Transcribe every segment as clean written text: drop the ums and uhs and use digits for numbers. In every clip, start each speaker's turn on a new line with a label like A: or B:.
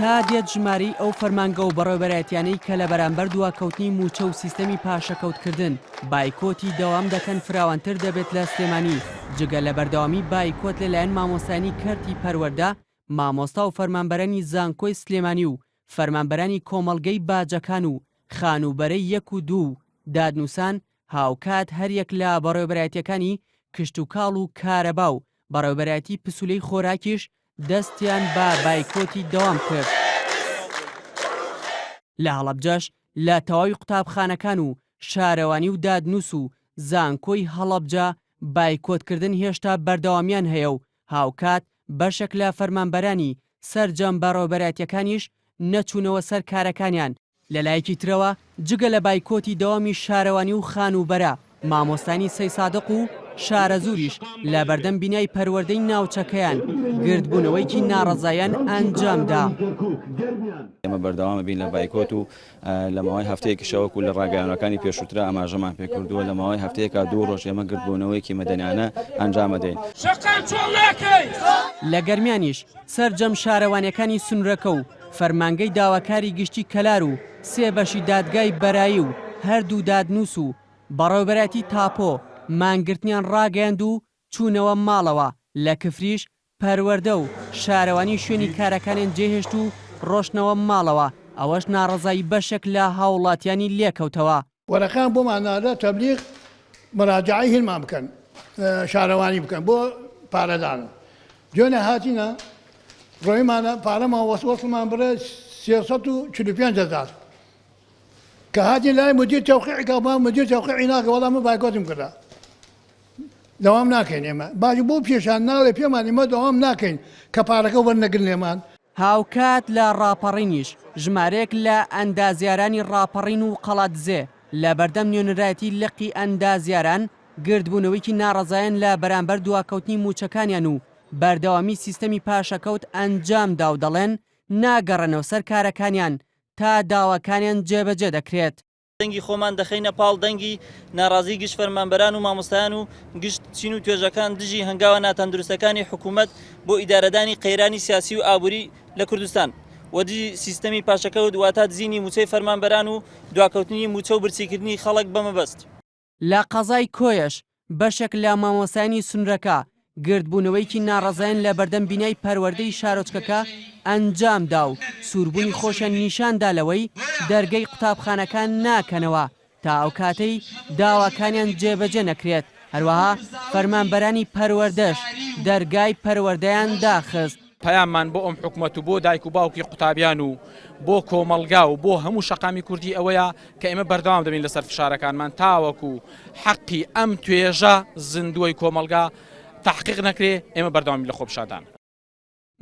A: تا دێت ژماری ئەو فەرمانگە و بەڕێوەبەرایەتیانەی کە لە بەرامبەر دواکەوتنی موچە و سیستەمی پاشەکەوتکردن بایکۆتی دەوام دەکەن فراوانتر دەبێت لە سلێمانی جگە لە بەردەوامی بایکۆت لەلایەن مامۆستانی کەرتی پەروەردە مامۆستا و فەرمانبەرانی زانکۆی سلێمانی و فەرمانبەرانی کۆمەڵگەی باجەکان و خانوبەرەی 1 و 2 دادنووسان هاوکات هەریەک لە بەڕێوەبەرایەتیەکانی کشت و کاڵ و کارەبا و بەڕێوەبەرایەتی پسولەی خۆراکیش دەستیان بە بایکۆتی دەوام کرد. لە هەڵەبجەش لە تەواوی قوتابخانەکان و شارەوانی و دادنووس و زانکۆی هەڵەبجە بایکۆتکردن هێشتا بەردەوامیان هەیە و هاوکات بەشێک لە فەرمانبەرانی سەرجەم بەڕێوەبەرایەتیەکانیش نەچوونەوە سەر کارەکانیان. لەلایەکی ترەوە جگە لە بایکۆتی دەوامی شارەوانی و خانوبەرە مامۆستانی سەی سادق و شارە زوریش لە بەردەم بینای پەروەردەی ناوچەکەیان گردبوونەوەیکی ناڕەزایان ئەنجامدا.
B: ئێمە بەردەوامە بین لە بایکۆت و لە ماوەی هەفتەیەکی شەوەکو لە ڕاگەیانەکانی پێشووترە ئاماژەمان پێکردووە لە ماوەی هەفتەیەکە 2 ڕۆژ ئێمە گردبوونەوەیکی مەدەنیانە ئەنجامەدەین.
A: لە گەرمیانیش سەرجەم شارەوانیەکانی سنوورەکە و فەرمانگەی داواکاری گشتی کەلار و 3 بەشی دادگای بەرایی و هەردوو دادنووس و بەڕێوەبەرایەتی تاپۆ مانگرتنیان ڕاگەیاند و چوونەوە ماڵەوە لە کفریش پەروەردە و شارەوانی شوێنی کارەکانیان جێهێشت و ڕۆشنەوە ماڵەوە ئەوەش ناڕەزایی بەشێک لە هاوڵاتیانی لێکەوتەوە.
C: وەرەکان بۆمانادە تەبلیغ مراجعی هیلمان بکەن شارەوانی بکەن بۆ پارەدان جۆنە هاتینە ڕۆیمانە پارەمان وەسوەسمان بڕێ 345,000 کە هاتین لای مدیر تەوقیعکە با مدیر تەوقیعی ناکە وەڵام من بایکۆتم کردە دەوام ناکەین ئێمە باش بۆ پێشان ناڵێ پێمان ئێمە دەوام ناکەین کە پارەکە وەرنەگرن لێمان.
A: هاوکات لە ڕاپەڕینیش ژمارەیەک لە ئەندازیارانی ڕاپەڕین و قەڵاتزێ لە بەردەم نوێنەرایەتی لقی ئەندازیاران گردبوونەوەیکی ناڕەزایان لە بەرامبەر دواکەوتنی موچەکانیان و بەردەوامی سیستەمی پاشەکەوت ئەنجامدا و دەڵێن ناگەڕێنەوە سەر کارەکانیان تا داواکانیان جێبەجێ دەکرێت.
D: دەنگی خۆمان دەخینە پاڵ دەنگی ناڕازی گشت فەرمانبەران و مامۆستایان و گشت چین و توێژەکان دژی هەنگاوە ناتەندروستەکانی حکوومەت بۆ ئیدارەدانی قەیرانی سیاسی و ئابووری لە کوردستان و دژی سیستەمی پاشەکەوت واتە دزینی موچەی فەرمانبەران و دواکەوتنی موچە و برسیکردنی خەڵک بەمەبەست.
A: لە قەزای کۆیەش بەشێک لە مامۆستایانی سنوورەکە گردبوونەوەیکی ناڕەزایان لە بەردەم بینای پەروەردەی شارۆچکەکە ئەنجامدا و سووربوونی خۆشیان نیشاندا لەوەی دەرگەی قوتابخانەکان ناکەنەوە تا ئەو کاتەی داواکانیان جێبەجێ نەکرێت. هەروەها فەرمانبەرانی پەروەردەش دەرگای پەروەردەیان داخست.
E: پەیاممان بۆ ئەم حکوومەت و بۆ دایک و باوکی قوتابیان و بۆ کۆمەڵگا و بۆ هەموو شەقامی کوردی ئەوەیە کە ئێمە بەردەوام دەبین لەسەر فشارەکانمان تاوەکو حەقی ئەم توێژە زیندووی کۆمەڵگا تحقیق نەکرێ ئێمە بەردەوامی لە خۆپشادان.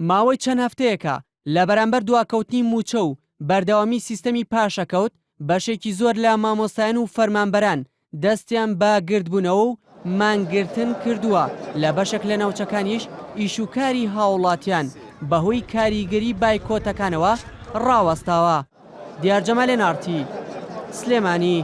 A: ماوەی چەند هەفتەیەکە لە بەرامبەر دواکەوتنی موچە و بەردەوامی سیستەمی پاشەکەوت بەشێکی زۆر لە مامۆستایان و فەرمانبەران دەستیان بە گردبوونەوە و مانگرتن کردووە لە بەشێک لە ناوچەکانیش ئیشوکاری هاوڵاتیان بەهۆی کاریگەری بایکۆتەکانەوە ڕاوەستاوە. دیار جەمالێ نارتی، سلێمانی.